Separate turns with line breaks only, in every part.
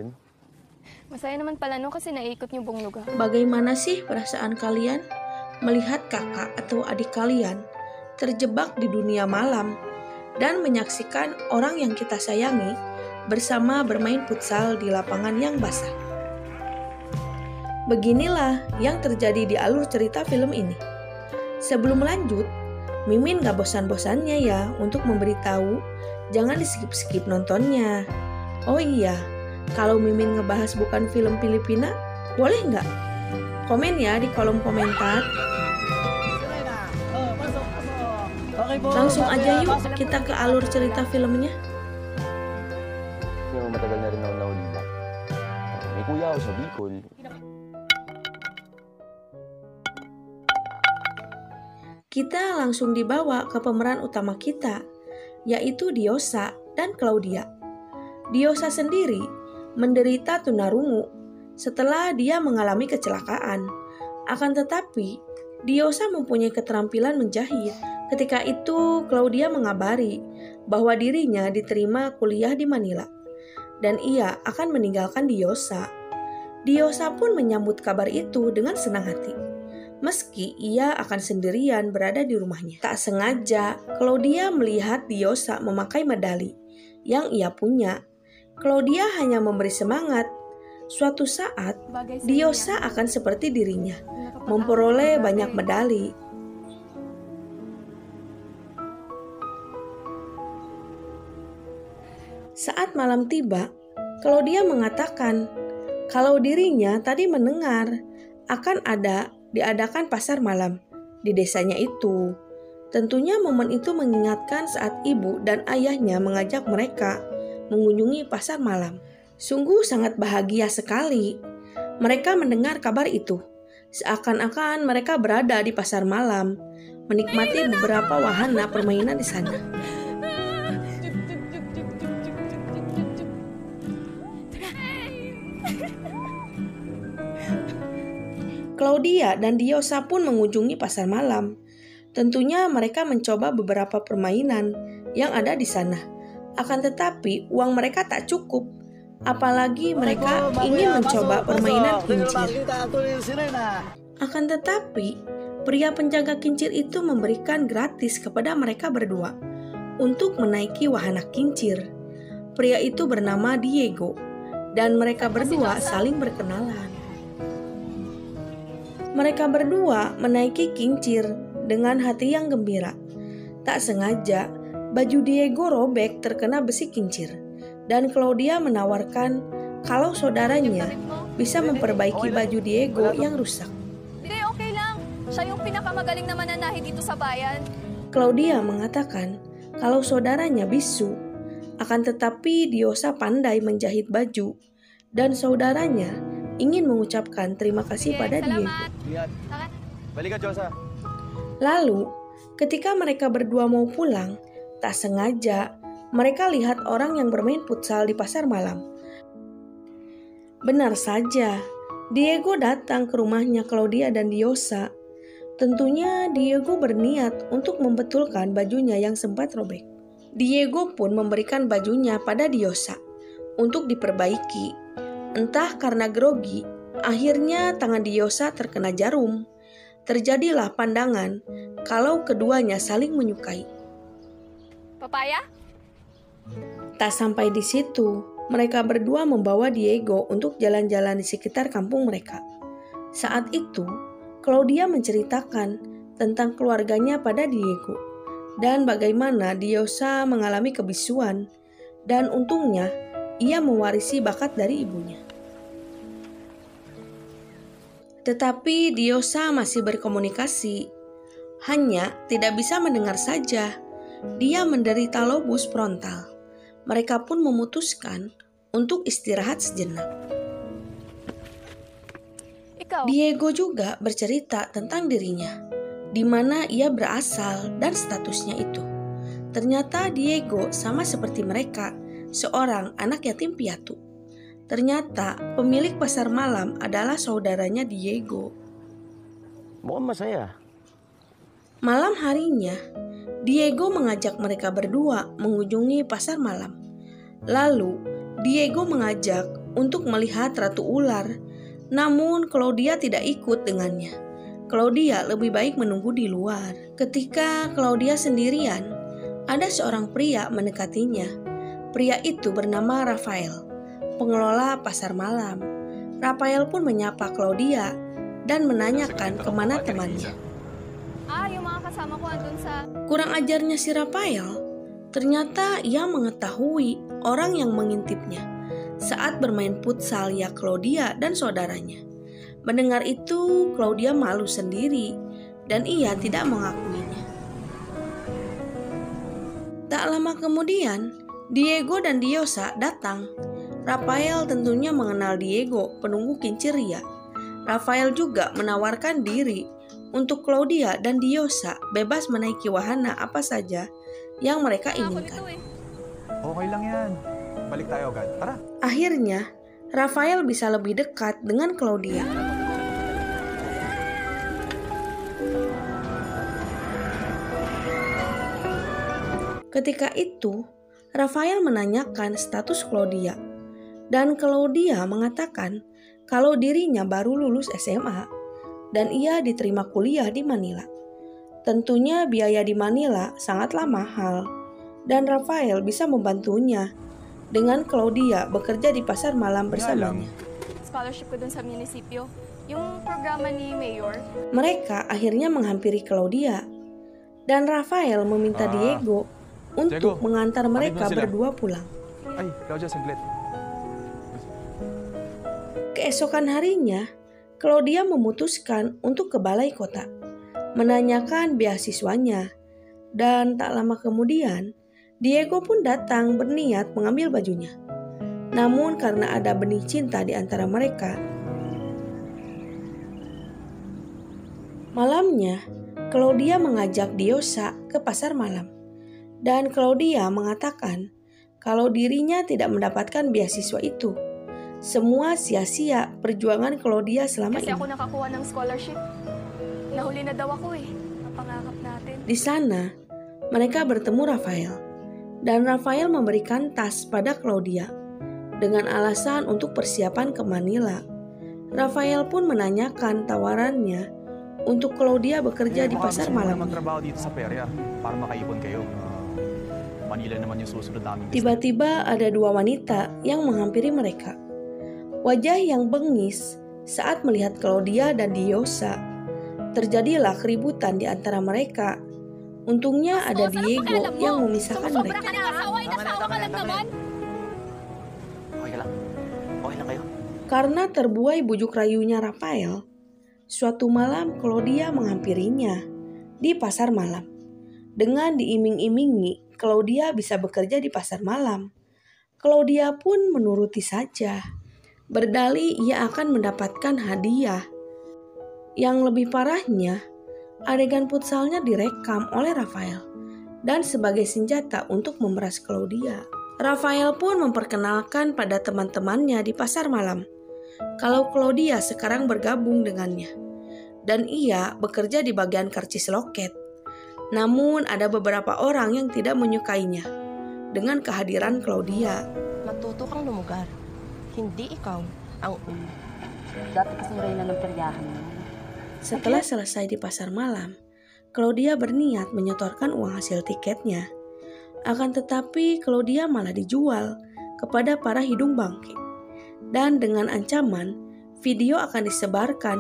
din.
Masaya naman pala no kasi naikot niyo buong lugar.
Bagaimana sih perasaan kalian melihat kakak atau adik kalian terjebak di dunia malam dan menyaksikan orang yang kita sayangi bersama bermain futsal di lapangan yang basah? Beginilah yang terjadi di alur cerita film ini. Sebelum lanjut, Mimin gak bosan-bosannya ya untuk memberitahu jangan di-skip-skip nontonnya. Oh iya, kalau Mimin ngebahas bukan film Filipina, boleh nggak? Komen ya di kolom komentar. Langsung aja yuk kita ke alur cerita filmnya.
Yung matagal na rin ako nahulila. May kuya ako sa Bicol.
Kita langsung dibawa ke pemeran utama kita, yaitu Diosa dan Claudia. Diosa sendiri menderita tunarungu setelah dia mengalami kecelakaan. Akan tetapi, Diosa mempunyai keterampilan menjahit. Ketika itu, Claudia mengabari bahwa dirinya diterima kuliah di Manila dan ia akan meninggalkan Diosa. Diosa pun menyambut kabar itu dengan senang hati, meski ia akan sendirian berada di rumahnya. Tak sengaja, Claudia melihat Diosa memakai medali yang ia punya. Claudia hanya memberi semangat. Suatu saat, Diosa akan seperti dirinya, memperoleh banyak medali. Saat malam tiba, Claudia mengatakan kalau dirinya tadi mendengar akan diadakan pasar malam di desanya itu. Tentunya momen itu mengingatkan saat ibu dan ayahnya mengajak mereka mengunjungi pasar malam. Sungguh sangat bahagia sekali. Mereka mendengar kabar itu. Seakan-akan mereka berada di pasar malam, menikmati beberapa wahana permainan di sana. Claudia dan Diosa pun mengunjungi pasar malam. Tentunya mereka mencoba beberapa permainan yang ada di sana. Akan tetapi uang mereka tak cukup. Apalagi mereka ingin mencoba permainan kincir. Akan tetapi pria penjaga kincir itu memberikan gratis kepada mereka berdua untuk menaiki wahana kincir. Pria itu bernama Diego dan mereka berdua saling berkenalan. Mereka berdua menaiki kincir dengan hati yang gembira. Tak sengaja, baju Diego robek terkena besi kincir, dan Claudia menawarkan kalau saudaranya bisa memperbaiki baju Diego yang rusak.
Hindi, okay lang. Siya yung pinakamagaling na mananahi dito sa bayan.
Claudia mengatakan kalau saudaranya bisu, akan tetapi Diosa pandai menjahit baju, dan saudaranya ingin mengucapkan terima kasih pada Diego.
Balik ka, Diyosa.
Lalu, ketika mereka berdua mau pulang, tak sengaja mereka lihat orang yang bermain futsal di pasar malam. Benar saja, Diego datang ke rumahnya Claudia dan Diosa. Tentunya Diego berniat untuk membetulkan bajunya yang sempat robek. Diego pun memberikan bajunya pada Diosa untuk diperbaiki. Entah karena grogi, akhirnya tangan Diosa terkena jarum. Terjadilah pandangan kalau keduanya saling menyukai.
Papaya?
Tak sampai di situ, mereka berdua membawa Diego untuk jalan-jalan di sekitar kampung mereka. Saat itu, Claudia menceritakan tentang keluarganya pada Diego dan bagaimana Diosa mengalami kebisuan, dan untungnya ia mewarisi bakat dari ibunya. Tetapi Diosa masih berkomunikasi, hanya tidak bisa mendengar saja. Dia menderita lobus frontal. Mereka pun memutuskan untuk istirahat sejenak. Diego juga bercerita tentang dirinya, di mana ia berasal dan statusnya itu. Ternyata Diego sama seperti mereka, seorang anak yatim piatu. Ternyata pemilik pasar malam adalah saudaranya Diego.
Mukhang masaya.
Malam harinya, Diego mengajak mereka berdua mengunjungi pasar malam. Lalu, Diego mengajak untuk melihat Ratu Ular. Namun Claudia tidak ikut dengannya. Claudia lebih baik menunggu di luar. Ketika Claudia sendirian, ada seorang pria mendekatinya. Pria itu bernama Rafael, pengelola pasar malam. Rafael pun menyapa Claudia dan menanyakan kemana temannya.
Yung mga kasama ko andun sa...
Kurang ajarnya si Rafael, ternyata ia mengetahui orang yang mengintipnya saat bermain futsal ya Claudia dan saudaranya. Mendengar itu, Claudia malu sendiri dan ia tidak mengakuinya. Tak lama kemudian, Diego dan Diosa datang. Rafael tentunya mengenal Diego, penunggu kincir ria. Rafael juga menawarkan diri untuk Claudia dan Diosa bebas menaiki wahana apa saja yang mereka inginkan.
Okay lang yan. Balik tayo agad. Tara.
Akhirnya, Rafael bisa lebih dekat dengan Claudia. Ketika itu, Rafael menanyakan status Claudia, dan Claudia mengatakan kalau dirinya baru lulus SMA dan ia diterima kuliah di Manila. Tentunya biaya di Manila sangatlah mahal, dan Rafael bisa membantunya dengan Claudia bekerja di pasar malam bersamanya.
Scholarship ko dun sa munisipyo. Yung programa ni Mayor.
Mereka akhirnya menghampiri Claudia, dan Rafael meminta Diego untuk mengantar mereka berdua pulang.
Ay, Claudia, saglit.
Keesokan harinya, Claudia memutuskan untuk ke balai kota, menanyakan beasiswanya, dan tak lama kemudian, Diego pun datang berniat mengambil bajunya. Namun karena ada benih cinta di antara mereka, malamnya Claudia mengajak Diosa ke pasar malam. Dan Claudia mengatakan kalau dirinya tidak mendapatkan beasiswa itu. Semua sia-sia perjuangan Claudia selama
Kasi
ini.
ako nakakuha ng scholarship. Nahuli na daw ako Napangakap natin.
Di sana, mereka bertemu Rafael. Dan Rafael memberikan tas pada Claudia dengan alasan untuk persiapan ke Manila. Rafael pun menanyakan tawarannya untuk Claudia bekerja di pasar malam.
Magtrabaho dito sa perya para makaipon kayo. Manila naman yung susunod namin.
Tiba-tiba ada dua wanita yang menghampiri mereka. Wajah yang bengis saat melihat Claudia dan Diosa. Terjadilah keributan di antara mereka. Untungnya ada Diego yang memisahkan mereka.
Okay lang. Okay lang kayo.
Karena terbuai bujuk rayunya Rafael, suatu malam Claudia menghampirinya di pasar malam. Dengan diiming-imingi, Claudia bisa bekerja di pasar malam. Claudia pun menuruti saja. Berdalih ia akan mendapatkan hadiah. Yang lebih parahnya, adegan futsalnya direkam oleh Rafael dan sebagai senjata untuk memeras Claudia. Rafael pun memperkenalkan pada teman-temannya di pasar malam kalau Claudia sekarang bergabung dengannya dan ia bekerja di bagian karcis loket. Namun ada beberapa orang yang tidak menyukainya dengan kehadiran Claudia.
Matuto kang lumugar. Hindi ikaw ang ulo.
Dati kasing reyna ng peryahan mo.
Setelah selesai di pasar malam, Claudia berniat menyetorkan uang hasil tiketnya. Akan tetapi Claudia malah dijual kepada para hidung bangkit. Dan dengan ancaman, video akan disebarkan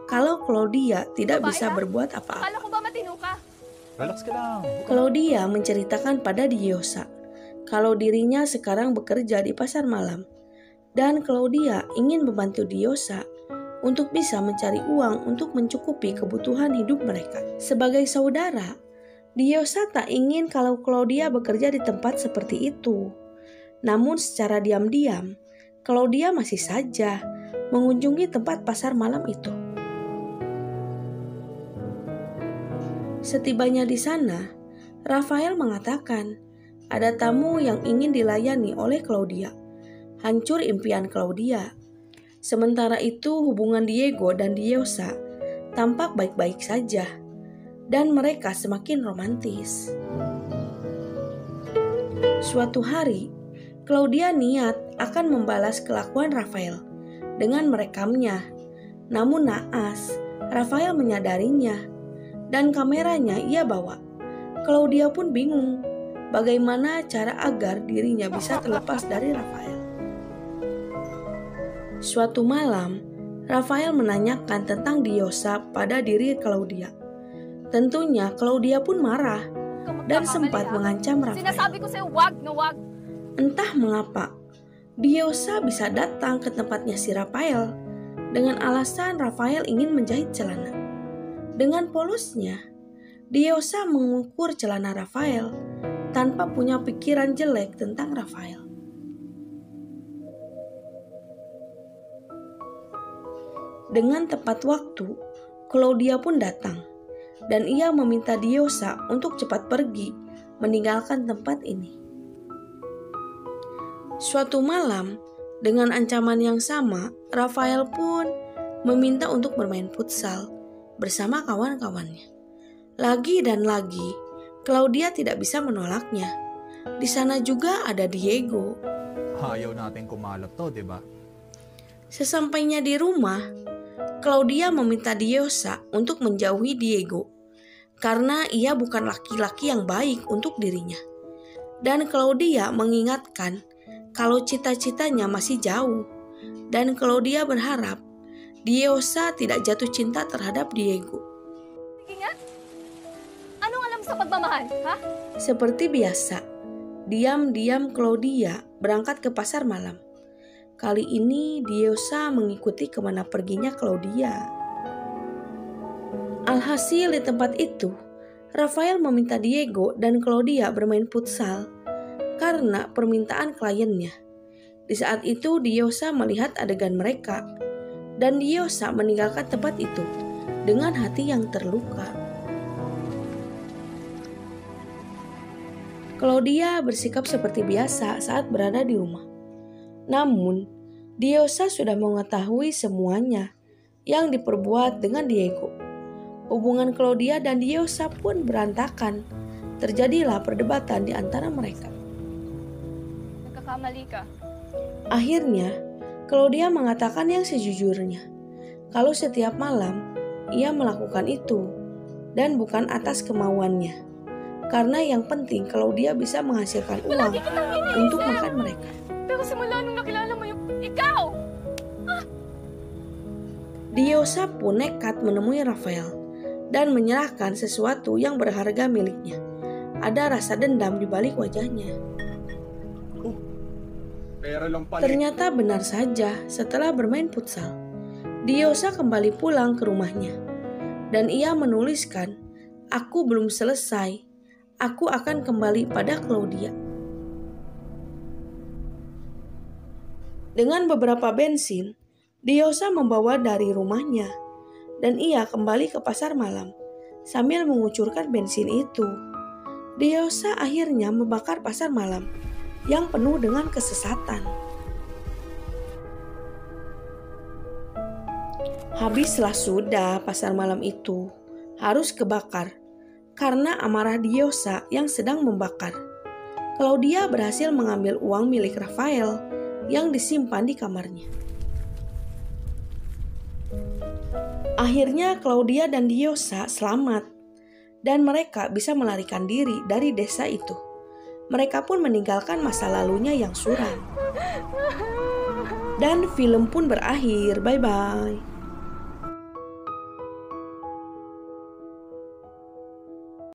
kalau Claudia tidak bisa berbuat apa-apa.
Akala ko ba matino ka?
Relax ka lang.
Claudia menceritakan pada Diosa kalau dirinya sekarang bekerja di pasar malam. Dan Claudia ingin membantu Diosa untuk bisa mencari uang untuk mencukupi kebutuhan hidup mereka. Sebagai saudara, Diosa tak ingin kalau Claudia bekerja di tempat seperti itu. Namun secara diam-diam, Claudia masih saja mengunjungi tempat pasar malam itu. Setibanya di sana, Rafael mengatakan ada tamu yang ingin dilayani oleh Claudia. Hancur impian Claudia. Sementara itu hubungan Diego dan Diosa tampak baik-baik saja dan mereka semakin romantis. Suatu hari, Claudia niat akan membalas kelakuan Rafael dengan merekamnya. Namun naas, Rafael menyadarinya dan kameranya ia bawa. Claudia pun bingung bagaimana cara agar dirinya bisa terlepas dari Rafael. Suatu malam, Rafael menanyakan tentang Diyosa pada diri Claudia. Tentunya Claudia pun marah dan sempat mengancam Rafael.
Sinasabi ko sa'yo, wag na wag.
Entah mengapa, Diyosa bisa datang ke tempatnya si Rafael dengan alasan Rafael ingin menjahit celana. Dengan polosnya, Diyosa mengukur celana Rafael tanpa punya pikiran jelek tentang Rafael. Dengan tepat waktu, Claudia pun datang dan ia meminta Diyosa untuk cepat pergi meninggalkan tempat ini. Suatu malam, dengan ancaman yang sama, Rafael pun meminta untuk bermain futsal bersama kawan-kawannya. Lagi dan lagi, Claudia tidak bisa menolaknya. Di sana juga ada Diego.
Ayaw natin kumalap to, di ba?
Sesampainya di rumah, Claudia meminta Diyosa untuk menjauhi Diego karena ia bukan laki-laki yang baik untuk dirinya. Dan Claudia mengingatkan kalau cita-citanya masih jauh, dan Claudia berharap Diyosa tidak jatuh cinta terhadap Diego.
Sige nga. Anong alam sa pagmamahal, ha?
Seperti biasa, diam-diam Claudia berangkat ke pasar malam. Kali ini Diyosa mengikuti kemana perginya Claudia. Alhasil di tempat itu, Rafael meminta Diego dan Claudia bermain futsal karena permintaan kliennya. Di saat itu Diyosa melihat adegan mereka dan Diyosa meninggalkan tempat itu dengan hati yang terluka. Claudia bersikap seperti biasa saat berada di rumah. Namun, Diyosa sudah mengetahui semuanya yang diperbuat dengan Diego. Hubungan Claudia dan Diyosa pun berantakan. Terjadilah perdebatan di antara mereka.
Nagkakamali ka.
Akhirnya, Claudia mengatakan yang sejujurnya. Kalau setiap malam, ia melakukan itu dan bukan atas kemauannya. Karena yang penting Claudia bisa menghasilkan uang untuk makan mereka.
Pero simula nung nakilala mo yung ikaw!
Diyosa pun nekat menemui Rafael dan menyerahkan sesuatu yang berharga miliknya. Ada rasa dendam di balik wajahnya. Ternyata benar saja, setelah bermain futsal, Diyosa kembali pulang ke rumahnya. Dan ia menuliskan, "Aku belum selesai, aku akan kembali pada Claudia." Dengan beberapa bensin, Diyosa membawa dari rumahnya, dan ia kembali ke pasar malam sambil mengucurkan bensin itu. Diyosa akhirnya membakar pasar malam yang penuh dengan kesesatan. Habislah sudah pasar malam itu, harus kebakar karena amarah Diyosa yang sedang membakar. Claudia berhasil mengambil uang milik Rafael yang disimpan di kamarnya. Akhirnya Claudia dan Diyosa selamat dan mereka bisa melarikan diri dari desa itu. Mereka pun meninggalkan masa lalunya yang suram. Dan film pun berakhir. Bye-bye.